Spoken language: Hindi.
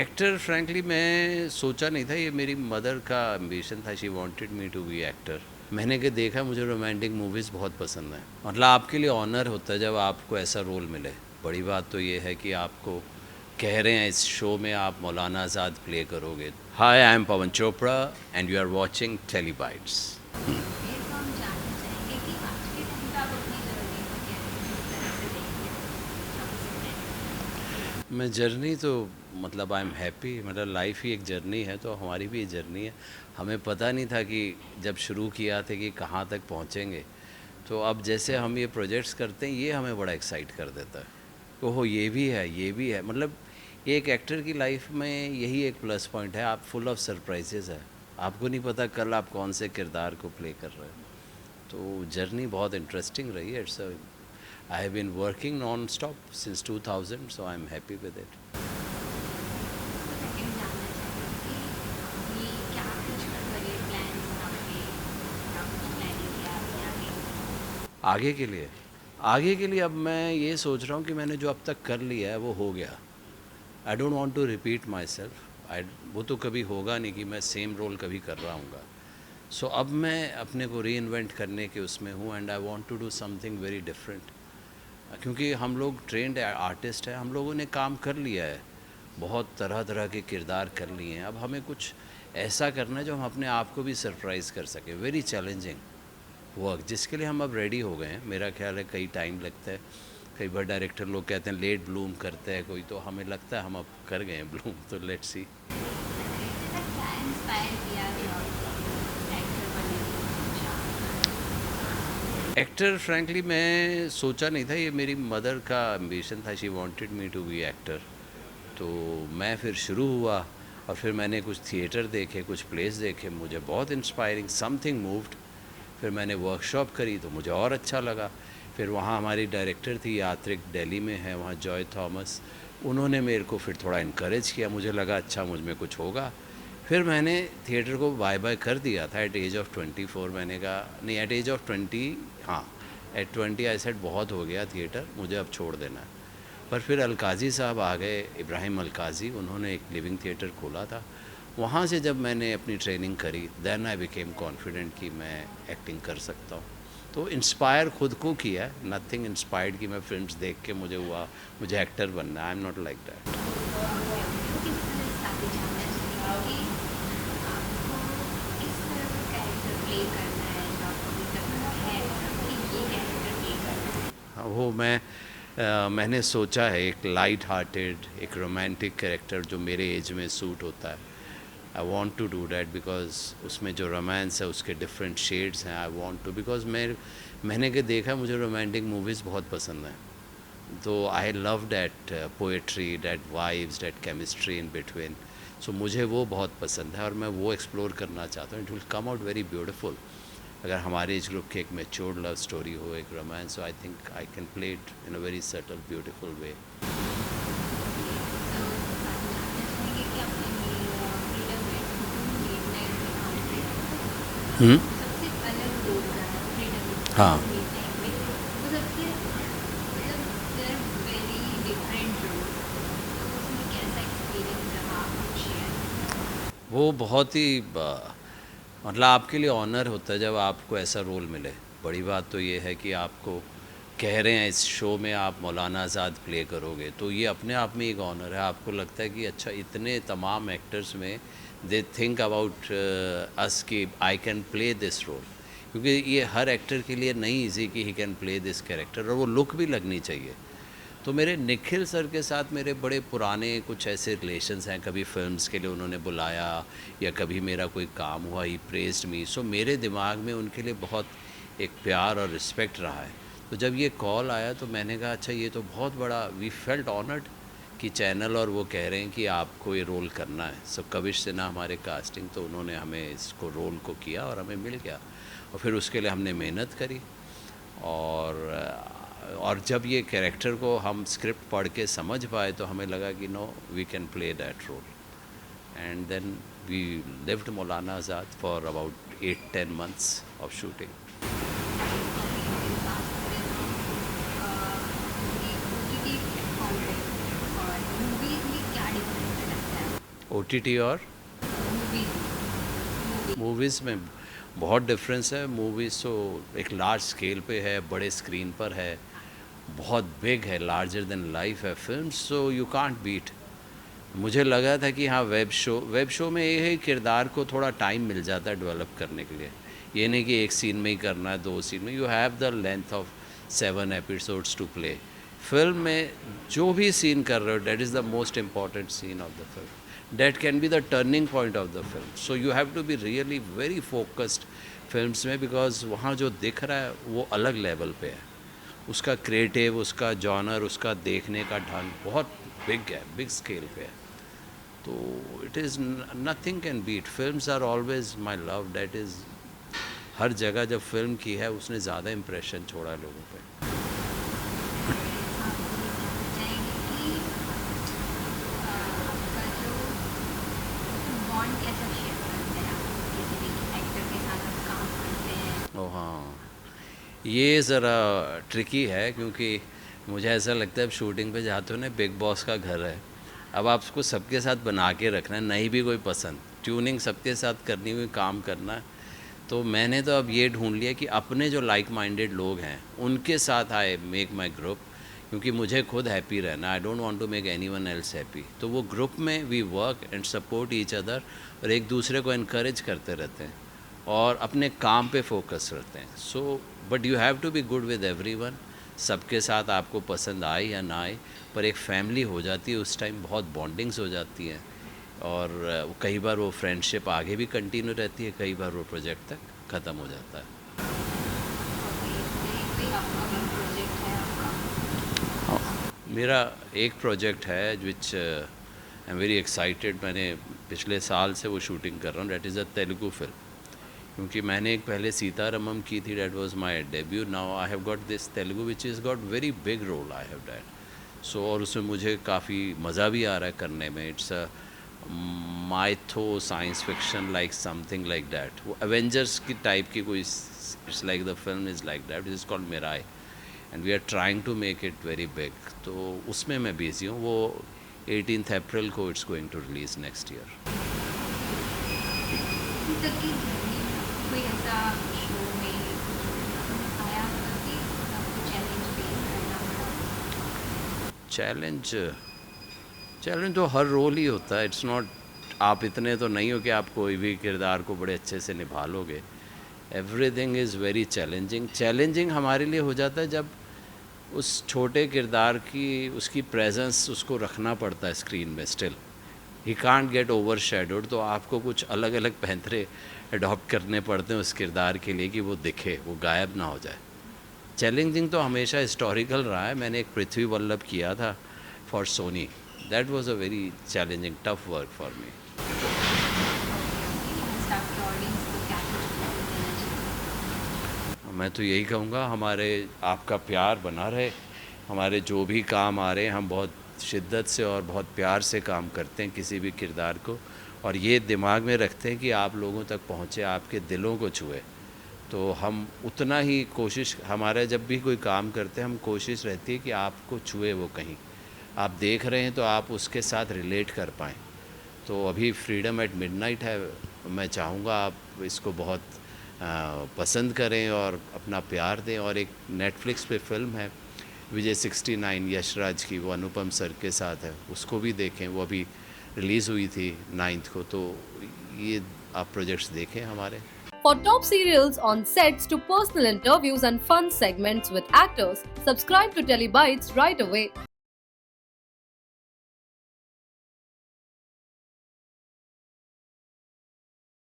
एक्टर फ्रैंकली मैं सोचा नहीं था, ये मेरी मदर का एम्बिशन था। She wanted me to be actor. मैंने के देखा मुझे रोमांटिक मूवीज़ बहुत पसंद है। मतलब आपके लिए ऑनर होता है जब आपको ऐसा रोल मिले। बड़ी बात तो ये है कि आपको कह रहे हैं इस शो में आप मौलाना आज़ाद प्ले करोगे। Hi, I am Pavan Chopra and you are watching Telebytes. ये तो हम जानना चाहेंगे कि आज के टाइम पे आप अपनी जर्नी को कैसे किस तरह से देखते हैं? आप उसे कैसे मैं जर्नी तो मतलब आई एम हैप्पी। मतलब लाइफ ही एक जर्नी है, तो हमारी भी ये जर्नी है। हमें पता नहीं था कि जब शुरू किया था कि कहाँ तक पहुँचेंगे। तो अब जैसे हम ये प्रोजेक्ट्स करते हैं, ये हमें बड़ा एक्साइट कर देता है। ओहो, ये भी है, ये भी है। मतलब एक एक्टर की लाइफ में यही एक प्लस पॉइंट है, आप फुल ऑफ सरप्राइजेज है। आपको नहीं पता कल आप कौन से किरदार को प्ले कर रहे हो। तो जर्नी बहुत इंटरेस्टिंग रही है। It's I have been working non stop since 2000, so I am happy with it. तो सेकंड जानना चाहेंगे कि अभी क्या कुछ करियर प्लान्स हैं आपके? क्या कुछ प्लानिंग है आपकी आगे? आगे के लिए अब मैं ये सोच रहा हूँ कि मैंने जो अब तक कर लिया है वो हो गया। I don't want to repeat myself. I वो तो कभी होगा नहीं कि मैं सेम रोल कभी कर रहा हूँगा। सो अब मैं अपने को री इन्वेंट करने के उसमें हूँ and I want to do something very different. क्योंकि हम लोग ट्रेंड आर्टिस्ट हैं, हम लोगों ने काम कर लिया है, बहुत तरह तरह के किरदार कर लिए हैं। अब हमें कुछ ऐसा करना है जो हम अपने आप को भी सरप्राइज़ कर सकें। वेरी चैलेंजिंग वर्क जिसके लिए हम अब रेडी हो गए हैं। मेरा ख्याल है कई टाइम लगता है। कई बार डायरेक्टर लोग कहते हैं लेट ब्लूम करते हैं कोई, तो हमें लगता है हम अब कर गए हैं ब्लूम। तो लेट्स सी। ऐसा क्या इंस्पायर किया कि आपको एक्टर बनने की सोचा? एक्टर फ्रैंकली मैं सोचा नहीं था, ये मेरी मदर का एम्बिशन था। She wanted me to be actor. तो मैं फिर शुरू हुआ और फिर मैंने कुछ थिएटर देखे, कुछ प्लेस देखे, मुझे बहुत इंस्पायरिंग समथिंग मूव्ड। फिर मैंने वर्कशॉप करी तो मुझे और अच्छा लगा। फिर वहाँ हमारी डायरेक्टर थी यात्रिक, दिल्ली में है वहाँ, जॉय थॉमस। उन्होंने मेरे को फिर थोड़ा इनकरेज किया, मुझे लगा अच्छा मुझ में कुछ होगा। फिर मैंने थिएटर को बाय बाय कर दिया था एट एज ऑफ 24। मैंने कहा नहीं, एट एज ऑफ 20, हाँ एट 20 आई सेड बहुत हो गया थिएटर, मुझे अब छोड़ देना है। पर फिर अलकाज़ी साहब आ गए, इब्राहिम अलकाज़ी, उन्होंने एक लिविंग थिएटर खोला था। वहाँ से जब मैंने अपनी ट्रेनिंग करी देन आई बिकेम कॉन्फिडेंट कि मैं एक्टिंग कर सकता हूँ। तो इंस्पायर खुद को किया है, नथिंग इंस्पायर्ड कि मैं फिल्म्स देख के मुझे हुआ मुझे एक्टर बनना है। I am not like that. क्योंकि मैं साथ ही जानना चाहेंगे कि आपको किस तरह का कैरेक्टर प्ले करना है जो आपको अभी तक है ऐसा कि ये कैरेक्टर प्ले करना है? हाँ, वो मैंने सोचा है एक लाइट हार्टेड, एक रोमांटिक कैरेक्टर जो मेरे एज में सूट होता है। I want to do that because उसमें जो रोमांस है उसके डिफरेंट शेड्स हैं। आई वॉन्ट टू बिकॉज मैंने के देखा मुझे रोमांटिक मूवीज़ बहुत पसंद हैं। तो I love that poetry, that vibes, that chemistry in between. So मुझे वो बहुत पसंद है और मैं वो एक्सप्लोर करना चाहता हूँ। It will come out very beautiful अगर हमारे एज ग्रुप की एक मैच्योर्ड लव स्टोरी हो, एक romance. So I think I can play it in a very subtle beautiful way. Okay, तो साथ ही जानना चाहेंगे कि आपने फ्रीडम में लेट नाइट में काम किया हम्म। वो सबसे अलग रोल रहा है फ्रीडम हाँ, में लेट नाइट में। वो सबसे मतलब देर वेरी डिफरेंट रोल। तो उसमें कैसा एक्सपीरियंस रहा, आप शेयर करें? वो बहुत ही मतलब आपके लिए ऑनर होता है जब आपको ऐसा रोल मिले। बड़ी बात तो ये है कि आपको कह रहे हैं इस शो में आप मौलाना आज़ाद प्ले करोगे, तो ये अपने आप में एक ऑनर है। आपको लगता है कि अच्छा, इतने तमाम एक्टर्स में दे थिंक अबाउट अस कि I can play this role. क्योंकि ये हर एक्टर के लिए नहीं इजी कि he can play this character, और वो लुक भी लगनी चाहिए। तो मेरे निखिल सर के साथ मेरे बड़े पुराने कुछ ऐसे रिलेशंस हैं। कभी फिल्म्स के लिए उन्होंने बुलाया या कभी मेरा कोई काम हुआ, ही प्रेज्ड मी। सो मेरे दिमाग में उनके लिए बहुत एक प्यार और रिस्पेक्ट रहा है। तो जब ये कॉल आया तो मैंने कहा अच्छा, ये तो बहुत बड़ा, वी फेल्ट ऑनर्ड कि चैनल और वो कह रहे हैं कि आपको ये रोल करना है। सो कविश सिन्हा हमारे कास्टिंग, तो उन्होंने हमें इसको रोल को किया और हमें मिल गया। और फिर उसके लिए हमने मेहनत करी। और जब ये कैरेक्टर को हम स्क्रिप्ट पढ़ के समझ पाए तो हमें लगा कि no, we can play that role. And then we lived Maulana Azad for about 8-10 months of shooting. अभी बात करें तो ये ओटीटी प्लेटफॉर्म पे और मूवीज में क्या डिफरेंस लगता है OTT और मूवीज मूवीज़ में बहुत डिफरेंस है। मूवीज़ तो एक लार्ज स्केल पे है, बड़े स्क्रीन पर है, बहुत बिग है, लार्जर देन लाइफ है। Films so you can't beat. मुझे लगा था कि हाँ, वेब शो में ये है, किरदार को थोड़ा टाइम मिल जाता है डेवलप करने के लिए। ये नहीं कि एक सीन में ही करना है, 2 सीन में। You have the length of 7 episodes to play. Film में जो भी सीन कर रहे हो, that is the most important scene of the film. That can be the turning point of the film. So you have to be really very focused films में, बिकॉज वहाँ जो दिख रहा है वो अलग लेवल पे है। उसका क्रिएटिव, उसका जॉनर, उसका देखने का ढंग बहुत बिग है, बिग स्केल पे है। तो it is nothing can beat. Films are always my love. That is हर जगह जब फिल्म की है उसने ज़्यादा इम्प्रेशन छोड़ा है लोगों पे। आप ये जानना चाहेंगे कि आपका जो बॉन्ड कैसा शेयर करते हैं आप किसी भी एक्टर के साथ आप काम करते हैं? ओ हाँ, ये ज़रा ट्रिकी है, क्योंकि मुझे ऐसा लगता है अब शूटिंग पे जाते हो ना, बिग बॉस का घर है। अब आपको सबके साथ बना के रखना है, नहीं भी कोई पसंद, ट्यूनिंग सबके साथ करनी हुई, काम करना है। तो मैंने तो अब ये ढूंढ लिया कि अपने जो लाइक माइंडेड लोग हैं उनके साथ आई मेक माई ग्रुप, क्योंकि मुझे खुद हैप्पी रहना। I don't want to make anyone else happy. तो वो ग्रुप में we work and support each other, और एक दूसरे को इनकरेज करते रहते हैं और अपने काम पे फोकस करते हैं। So but you have to be good with everyone. सबके साथ आपको पसंद आए या ना आए, पर एक फैमिली हो जाती है उस टाइम, बहुत बॉन्डिंग्स हो जाती हैं। और कई बार वो फ्रेंडशिप आगे भी कंटिन्यू रहती है, कई बार वो प्रोजेक्ट तक ख़त्म हो जाता है। कोई अपकमिंग प्रोजेक्ट है आपका? मेरा एक प्रोजेक्ट है which I am very excited. मैंने पिछले साल से वो शूटिंग कर रहा हूँ। That is a Telugu film, क्योंकि मैंने एक पहले सीतारमम की थी, that was my debut. Now I have got this Telugu which is got very big role I have that. So और उसमें मुझे काफ़ी मज़ा भी आ रहा है करने में। It's a mytho science fiction like something like that. वो एवेंजर्स की टाइप की कोई, it's like the film is like that. It is called Mirai and we are trying to make it very big. तो उसमें मैं बिज़ी हूँ। वो 18 अप्रैल को it's going to release next year. अभी तक की जर्नी में कोई ऐसा शो में आया होगा कि आपको चैलेंज फेस करना पड़ा? चैलेंज तो हर रोल ही होता है। इट्स नॉट, आप इतने तो नहीं हो कि आप कोई भी किरदार को बड़े अच्छे से निभा लोगे। एवरीथिंग इज़ वेरी चैलेंजिंग हमारे लिए हो जाता है जब उस छोटे किरदार की, उसकी प्रेजेंस उसको रखना पड़ता है स्क्रीन में। Still he can't get over shadowed. तो आपको कुछ अलग अलग पैंतरे अडॉप्ट करने पड़ते हैं उस किरदार के लिए कि वो दिखे, वो गायब ना हो जाए। चैलेंजिंग तो हमेशा हिस्टोरिकल रहा है। मैंने एक पृथ्वी वल्लभ किया था for Soni. That was a very challenging tough work for me. Last आपके ऑडियंस को क्या कुछ मैसेज देना चाहिए? मैं तो यही कहूँगा, हमारे आपका प्यार बना रहे। हमारे जो भी काम आ रहे हैं, हम बहुत शिद्दत से और बहुत प्यार से काम करते हैं किसी भी किरदार को, और ये दिमाग में रखते हैं कि आप लोगों तक पहुँचे, आपके दिलों को छुए। तो हम उतना ही कोशिश, हमारा जब भी कोई काम करते हैं, हम कोशिश रहती है कि आपको छुए वो कहीं। आप देख रहे हैं तो आप उसके साथ रिलेट कर पाएँ। तो अभी फ्रीडम एट मिडनाइट है। मैं चाहूँगा आप इसको बहुत पसंद करें और अपना प्यार दें। और एक नेटफ्लिक्स पे फिल्म है विजय 69 यशराज की, वो अनुपम सर के साथ है, उसको भी देखें। वो अभी रिलीज़ हुई थी 9th को। तो ये आप प्रोजेक्ट्स देखें हमारे। For top serials on sets to personal interviews and fun segments with actors, subscribe to Telebytes right away.